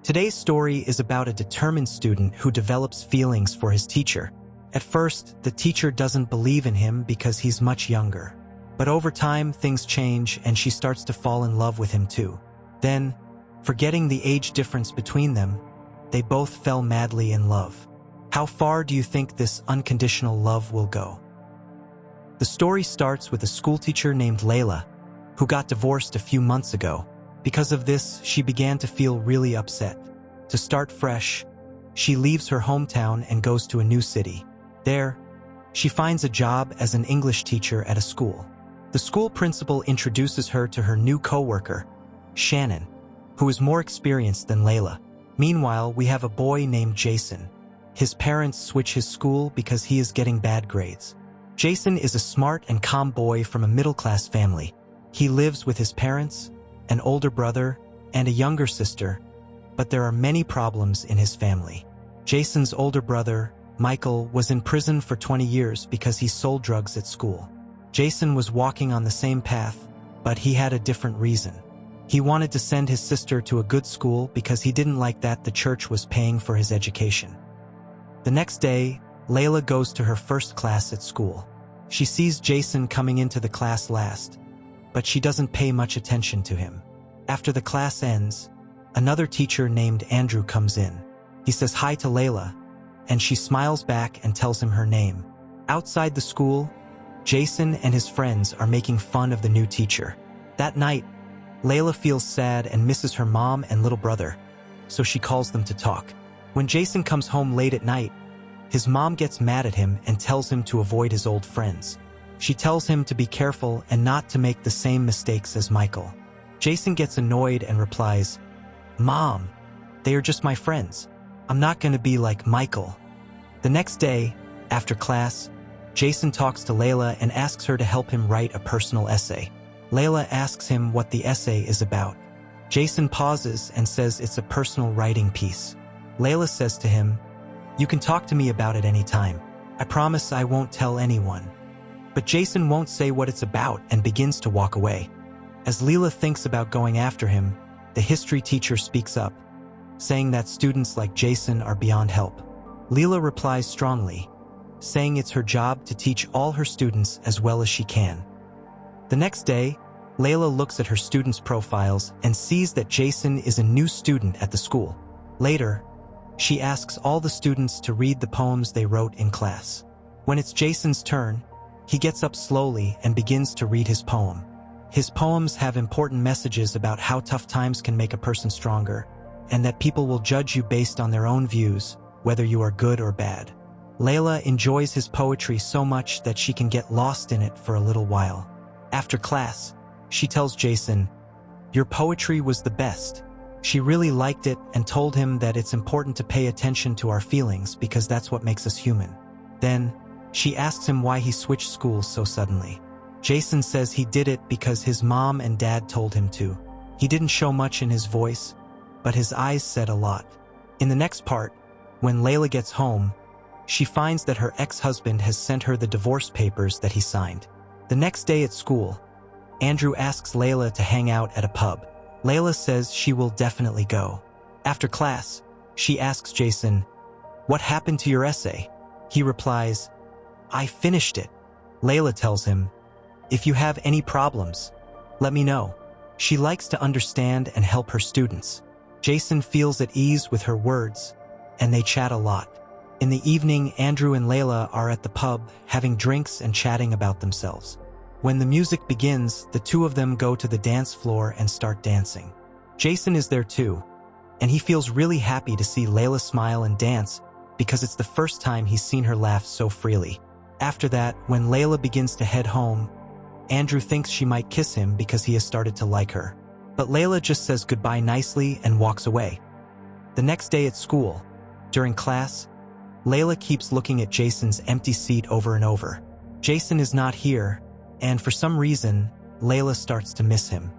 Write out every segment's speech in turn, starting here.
Today's story is about a determined student who develops feelings for his teacher. At first, the teacher doesn't believe in him because he's much younger. But over time, things change and she starts to fall in love with him too. Then, forgetting the age difference between them, they both fell madly in love. How far do you think this unconditional love will go? The story starts with a schoolteacher named Layla, who got divorced a few months ago. Because of this, she began to feel really upset. To start fresh, she leaves her hometown and goes to a new city. There, she finds a job as an English teacher at a school. The school principal introduces her to her new coworker, Shannon, who is more experienced than Layla. Meanwhile, we have a boy named Jason. His parents switch his school because he is getting bad grades. Jason is a smart and calm boy from a middle-class family. He lives with his parents, an older brother, and a younger sister, but there are many problems in his family. Jason's older brother, Michael, was in prison for 20 years because he sold drugs at school. Jason was walking on the same path, but he had a different reason. He wanted to send his sister to a good school because he didn't like that the church was paying for his education. The next day, Layla goes to her first class at school. She sees Jason coming into the class last, but she doesn't pay much attention to him. After the class ends, another teacher named Andrew comes in. He says hi to Layla, and she smiles back and tells him her name. Outside the school, Jason and his friends are making fun of the new teacher. That night, Layla feels sad and misses her mom and little brother, so she calls them to talk. When Jason comes home late at night, his mom gets mad at him and tells him to avoid his old friends. She tells him to be careful and not to make the same mistakes as Michael. Jason gets annoyed and replies, "Mom, they are just my friends. I'm not going to be like Michael." The next day, after class, Jason talks to Layla and asks her to help him write a personal essay. Layla asks him what the essay is about. Jason pauses and says it's a personal writing piece. Layla says to him, "You can talk to me about it anytime. I promise I won't tell anyone." But Jason won't say what it's about and begins to walk away. As Layla thinks about going after him, the history teacher speaks up, saying that students like Jason are beyond help. Layla replies strongly, saying it's her job to teach all her students as well as she can. The next day, Layla looks at her students' profiles and sees that Jason is a new student at the school. Later, she asks all the students to read the poems they wrote in class. When it's Jason's turn, he gets up slowly and begins to read his poem. His poems have important messages about how tough times can make a person stronger, and that people will judge you based on their own views, whether you are good or bad. Layla enjoys his poetry so much that she can get lost in it for a little while. After class, she tells Jason, "Your poetry was the best." She really liked it and told him that it's important to pay attention to our feelings because that's what makes us human. Then, she asks him why he switched schools so suddenly. Jason says he did it because his mom and dad told him to. He didn't show much in his voice, but his eyes said a lot. In the next part, when Layla gets home, she finds that her ex-husband has sent her the divorce papers that he signed. The next day at school, Andrew asks Layla to hang out at a pub. Layla says she will definitely go. After class, she asks Jason, "What happened to your essay?" He replies, "I finished it." Layla tells him, "If you have any problems, let me know." She likes to understand and help her students. Jason feels at ease with her words, and they chat a lot. In the evening, Andrew and Layla are at the pub, having drinks and chatting about themselves. When the music begins, the two of them go to the dance floor and start dancing. Jason is there too, and he feels really happy to see Layla smile and dance because it's the first time he's seen her laugh so freely. After that, when Layla begins to head home, Andrew thinks she might kiss him because he has started to like her. But Layla just says goodbye nicely and walks away. The next day at school, during class, Layla keeps looking at Jason's empty seat over and over. Jason is not here, and for some reason, Layla starts to miss him,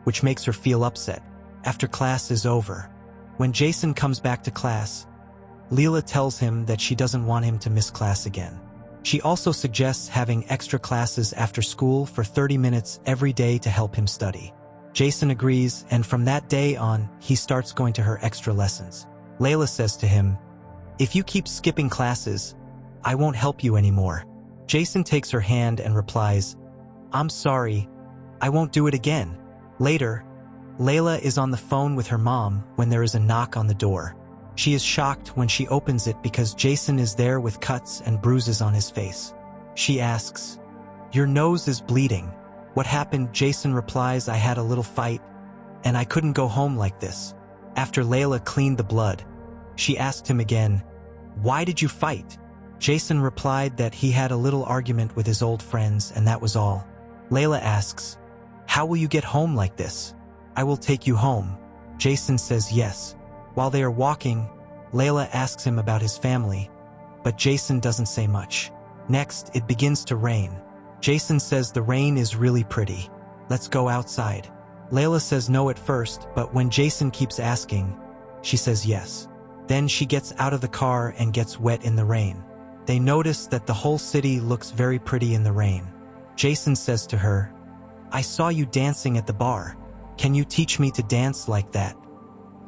which makes her feel upset. After class is over, when Jason comes back to class, Layla tells him that she doesn't want him to miss class again. She also suggests having extra classes after school for 30 minutes every day to help him study. Jason agrees, and from that day on, he starts going to her extra lessons. Layla says to him, "If you keep skipping classes, I won't help you anymore." Jason takes her hand and replies, "I'm sorry, I won't do it again." Later, Layla is on the phone with her mom when there is a knock on the door. She is shocked when she opens it because Jason is there with cuts and bruises on his face. She asks, "Your nose is bleeding. What happened?" Jason replies, "I had a little fight, and I couldn't go home like this." After Layla cleaned the blood, she asked him again, "Why did you fight?" Jason replied that he had a little argument with his old friends and that was all. Layla asks, "How will you get home like this?" "I will take you home." Jason says yes. While they are walking, Layla asks him about his family, but Jason doesn't say much. Next, it begins to rain. Jason says the rain is really pretty. "Let's go outside." Layla says no at first, but when Jason keeps asking, she says yes. Then she gets out of the car and gets wet in the rain. They notice that the whole city looks very pretty in the rain. Jason says to her, "I saw you dancing at the bar. Can you teach me to dance like that?"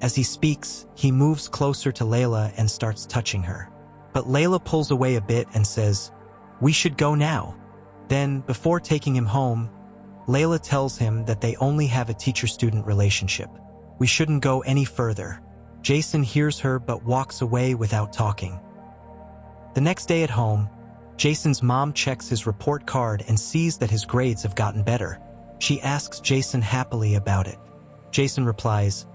As he speaks, he moves closer to Layla and starts touching her. But Layla pulls away a bit and says, "We should go now." Then, before taking him home, Layla tells him that they only have a teacher-student relationship. "We shouldn't go any further." Jason hears her but walks away without talking. The next day at home, Jason's mom checks his report card and sees that his grades have gotten better. She asks Jason happily about it. Jason replies,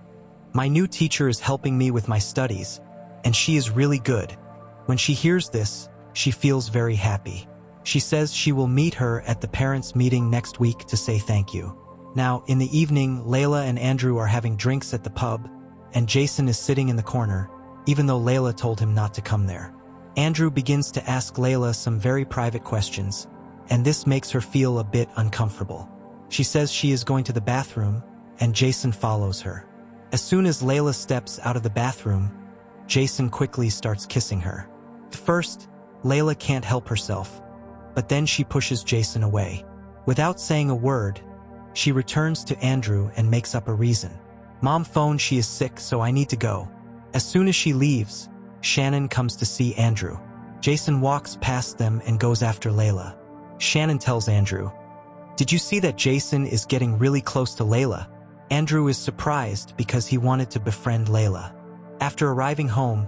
"My new teacher is helping me with my studies, and she is really good." When she hears this, she feels very happy. She says she will meet her at the parents' meeting next week to say thank you. Now, in the evening, Layla and Andrew are having drinks at the pub, and Jason is sitting in the corner, even though Layla told him not to come there. Andrew begins to ask Layla some very private questions, and this makes her feel a bit uncomfortable. She says she is going to the bathroom, and Jason follows her. As soon as Layla steps out of the bathroom, Jason quickly starts kissing her. At first, Layla can't help herself, but then she pushes Jason away. Without saying a word, she returns to Andrew and makes up a reason. "Mom phoned she is sick, so I need to go." As soon as she leaves, Shannon comes to see Andrew. Jason walks past them and goes after Layla. Shannon tells Andrew, "Did you see that Jason is getting really close to Layla?" Andrew is surprised because he wanted to befriend Layla. After arriving home,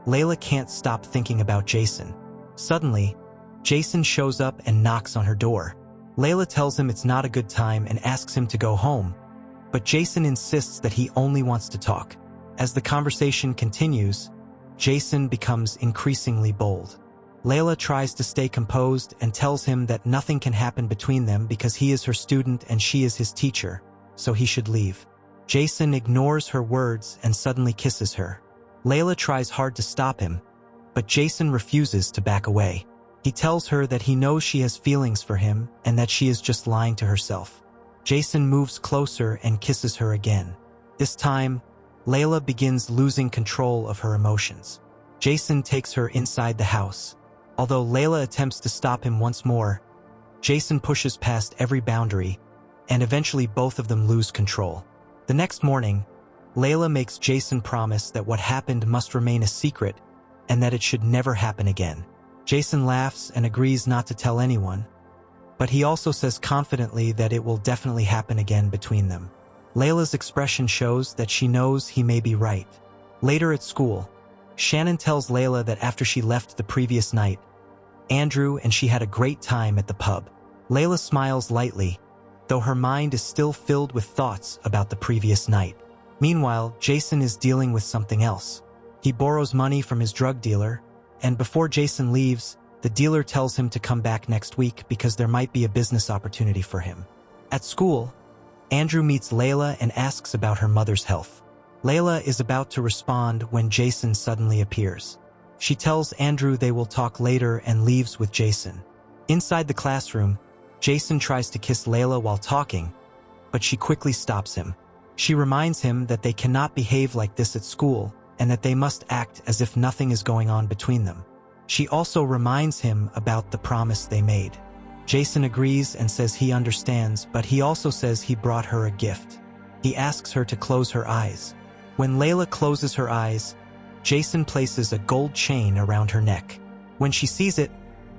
Layla can't stop thinking about Jason. Suddenly, Jason shows up and knocks on her door. Layla tells him it's not a good time and asks him to go home, but Jason insists that he only wants to talk. As the conversation continues, Jason becomes increasingly bold. Layla tries to stay composed and tells him that nothing can happen between them because he is her student and she is his teacher, so he should leave. Jason ignores her words and suddenly kisses her. Layla tries hard to stop him, but Jason refuses to back away. He tells her that he knows she has feelings for him and that she is just lying to herself. Jason moves closer and kisses her again. This time, Layla begins losing control of her emotions. Jason takes her inside the house. Although Layla attempts to stop him once more, Jason pushes past every boundary, and eventually both of them lose control. The next morning, Layla makes Jason promise that what happened must remain a secret and that it should never happen again. Jason laughs and agrees not to tell anyone, but he also says confidently that it will definitely happen again between them. Layla's expression shows that she knows he may be right. Later at school, Shannon tells Layla that after she left the previous night, Andrew and she had a great time at the pub. Layla smiles lightly, though her mind is still filled with thoughts about the previous night. Meanwhile, Jason is dealing with something else. He borrows money from his drug dealer, and before Jason leaves, the dealer tells him to come back next week because there might be a business opportunity for him. At school, Andrew meets Layla and asks about her mother's health. Layla is about to respond when Jason suddenly appears. She tells Andrew they will talk later and leaves with Jason. Inside the classroom, Jason tries to kiss Layla while talking, but she quickly stops him. She reminds him that they cannot behave like this at school and that they must act as if nothing is going on between them. She also reminds him about the promise they made. Jason agrees and says he understands, but he also says he brought her a gift. He asks her to close her eyes. When Layla closes her eyes, Jason places a gold chain around her neck. When she sees it,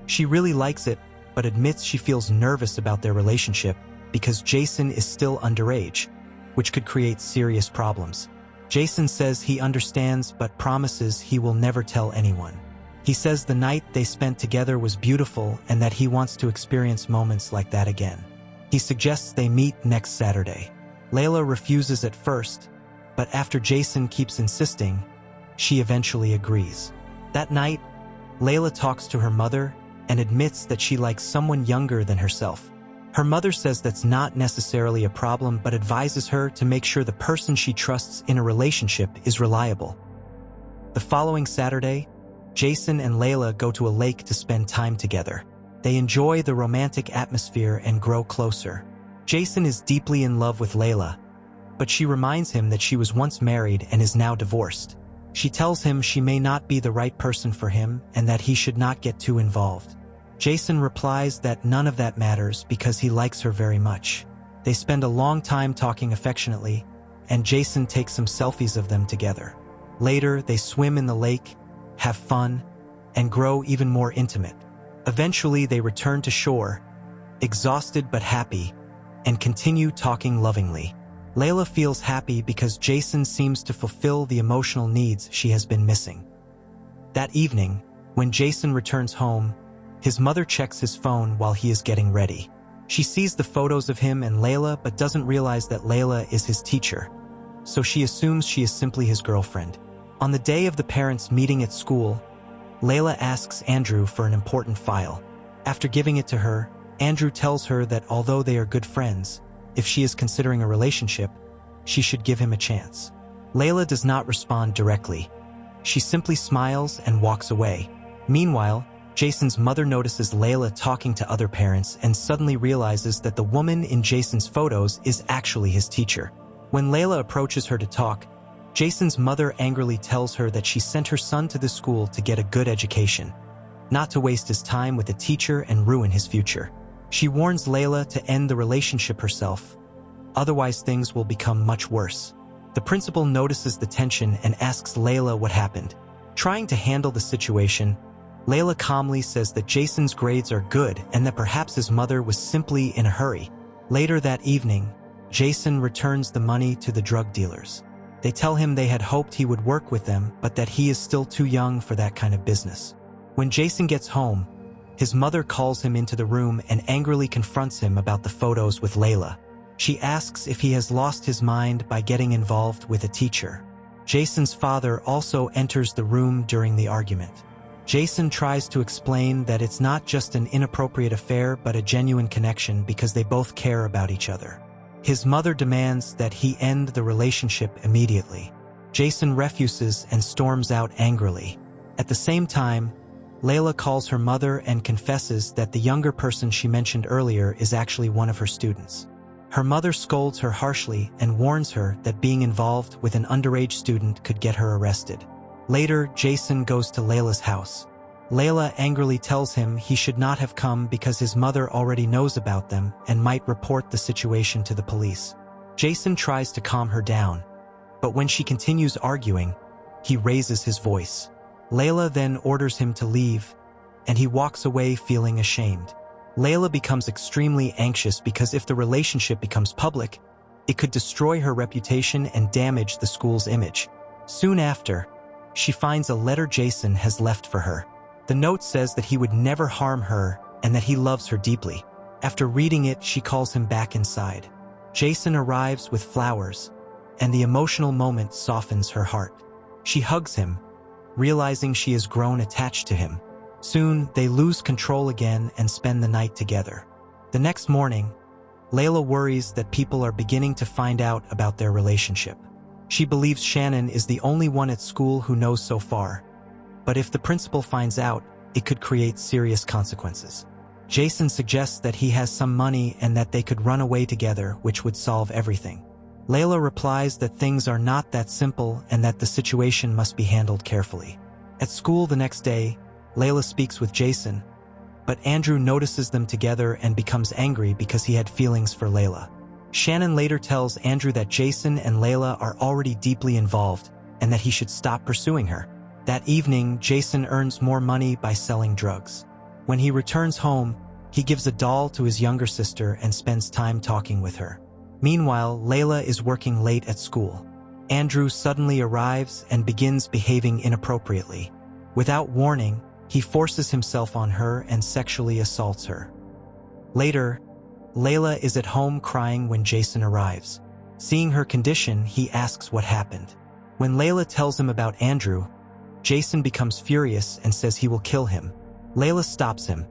she really likes it, but admits she feels nervous about their relationship because Jason is still underage, which could create serious problems. Jason says he understands but promises he will never tell anyone. He says the night they spent together was beautiful and that he wants to experience moments like that again. He suggests they meet next Saturday. Layla refuses at first, but after Jason keeps insisting, she eventually agrees. That night, Layla talks to her mother and admits that she likes someone younger than herself. Her mother says that's not necessarily a problem but advises her to make sure the person she trusts in a relationship is reliable. The following Saturday, Jason and Layla go to a lake to spend time together. They enjoy the romantic atmosphere and grow closer. Jason is deeply in love with Layla, but she reminds him that she was once married and is now divorced. She tells him she may not be the right person for him and that he should not get too involved. Jason replies that none of that matters because he likes her very much. They spend a long time talking affectionately, and Jason takes some selfies of them together. Later, they swim in the lake, have fun, and grow even more intimate. Eventually, they return to shore, exhausted but happy, and continue talking lovingly. Layla feels happy because Jason seems to fulfill the emotional needs she has been missing. That evening, when Jason returns home, his mother checks his phone while he is getting ready. She sees the photos of him and Layla but doesn't realize that Layla is his teacher, so she assumes she is simply his girlfriend. On the day of the parents' meeting at school, Layla asks Andrew for an important file. After giving it to her, Andrew tells her that although they are good friends, if she is considering a relationship, she should give him a chance. Layla does not respond directly. She simply smiles and walks away. Meanwhile, Jason's mother notices Layla talking to other parents and suddenly realizes that the woman in Jason's photos is actually his teacher. When Layla approaches her to talk, Jason's mother angrily tells her that she sent her son to the school to get a good education, not to waste his time with a teacher and ruin his future. She warns Layla to end the relationship herself, otherwise things will become much worse. The principal notices the tension and asks Layla what happened. Trying to handle the situation, Layla calmly says that Jason's grades are good and that perhaps his mother was simply in a hurry. Later that evening, Jason returns the money to the drug dealers. They tell him they had hoped he would work with them, but that he is still too young for that kind of business. When Jason gets home, his mother calls him into the room and angrily confronts him about the photos with Layla. She asks if he has lost his mind by getting involved with a teacher. Jason's father also enters the room during the argument. Jason tries to explain that it's not just an inappropriate affair but a genuine connection because they both care about each other. His mother demands that he end the relationship immediately. Jason refuses and storms out angrily. At the same time, Layla calls her mother and confesses that the younger person she mentioned earlier is actually one of her students. Her mother scolds her harshly and warns her that being involved with an underage student could get her arrested. Later, Jason goes to Layla's house. Layla angrily tells him he should not have come because his mother already knows about them and might report the situation to the police. Jason tries to calm her down, but when she continues arguing, he raises his voice. Layla then orders him to leave, and he walks away feeling ashamed. Layla becomes extremely anxious because if the relationship becomes public, it could destroy her reputation and damage the school's image. Soon after, she finds a letter Jason has left for her. The note says that he would never harm her and that he loves her deeply. After reading it, she calls him back inside. Jason arrives with flowers, and the emotional moment softens her heart. She hugs him, realizing she has grown attached to him. Soon, they lose control again and spend the night together. The next morning, Layla worries that people are beginning to find out about their relationship. She believes Shannon is the only one at school who knows so far, but if the principal finds out, it could create serious consequences. Jason suggests that he has some money and that they could run away together, which would solve everything. Layla replies that things are not that simple and that the situation must be handled carefully. At school the next day, Layla speaks with Jason, but Andrew notices them together and becomes angry because he had feelings for Layla. Shannon later tells Andrew that Jason and Layla are already deeply involved and that he should stop pursuing her. That evening, Jason earns more money by selling drugs. When he returns home, he gives a doll to his younger sister and spends time talking with her. Meanwhile, Layla is working late at school. Andrew suddenly arrives and begins behaving inappropriately. Without warning, he forces himself on her and sexually assaults her. Later, Layla is at home crying when Jason arrives. Seeing her condition, he asks what happened. When Layla tells him about Andrew, Jason becomes furious and says he will kill him. Layla stops him,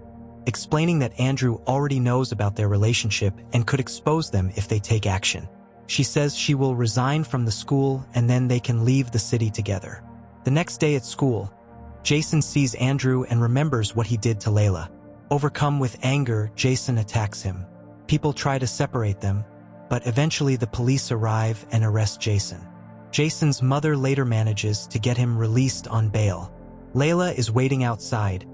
explaining that Andrew already knows about their relationship and could expose them if they take action. She says she will resign from the school and then they can leave the city together. The next day at school, Jason sees Andrew and remembers what he did to Layla. Overcome with anger, Jason attacks him. People try to separate them, but eventually the police arrive and arrest Jason. Jason's mother later manages to get him released on bail. Layla is waiting outside,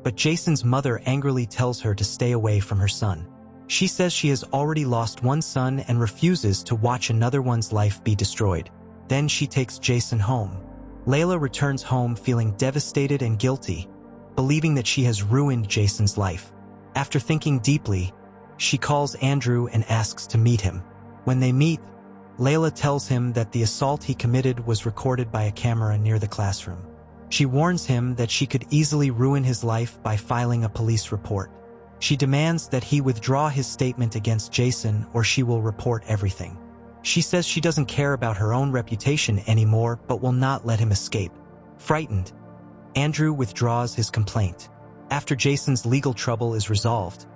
but Jason's mother angrily tells her to stay away from her son. She says she has already lost one son and refuses to watch another one's life be destroyed. Then she takes Jason home. Layla returns home feeling devastated and guilty, believing that she has ruined Jason's life. After thinking deeply, she calls Andrew and asks to meet him. When they meet, Layla tells him that the assault he committed was recorded by a camera near the classroom. She warns him that she could easily ruin his life by filing a police report. She demands that he withdraw his statement against Jason or she will report everything. She says she doesn't care about her own reputation anymore but will not let him escape. Frightened, Andrew withdraws his complaint. After Jason's legal trouble is resolved,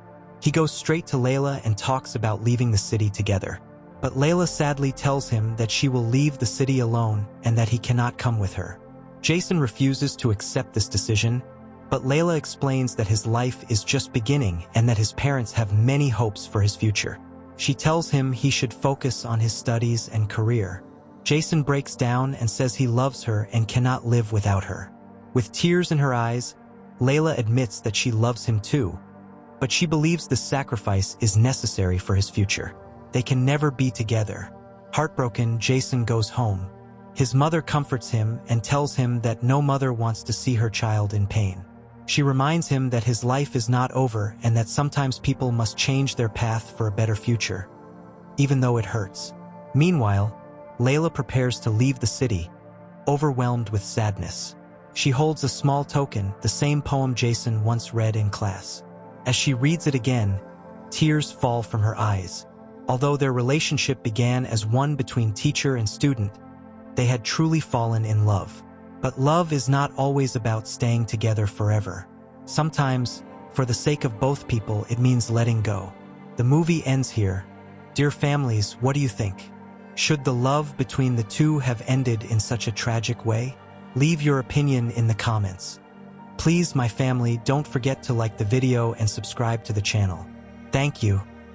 he goes straight to Layla and talks about leaving the city together. But Layla sadly tells him that she will leave the city alone and that he cannot come with her. Jason refuses to accept this decision, but Layla explains that his life is just beginning and that his parents have many hopes for his future. She tells him he should focus on his studies and career. Jason breaks down and says he loves her and cannot live without her. With tears in her eyes, Layla admits that she loves him too, but she believes the sacrifice is necessary for his future. They can never be together. Heartbroken, Jason goes home. His mother comforts him and tells him that no mother wants to see her child in pain. She reminds him that his life is not over and that sometimes people must change their path for a better future, even though it hurts. Meanwhile, Layla prepares to leave the city, overwhelmed with sadness. She holds a small token, the same poem Jason once read in class. As she reads it again, tears fall from her eyes. Although their relationship began as one between teacher and student, they had truly fallen in love. But love is not always about staying together forever. Sometimes, for the sake of both people, it means letting go. The movie ends here. Dear families, what do you think? Should the love between the two have ended in such a tragic way? Leave your opinion in the comments. Please, my family, don't forget to like the video and subscribe to the channel. Thank you.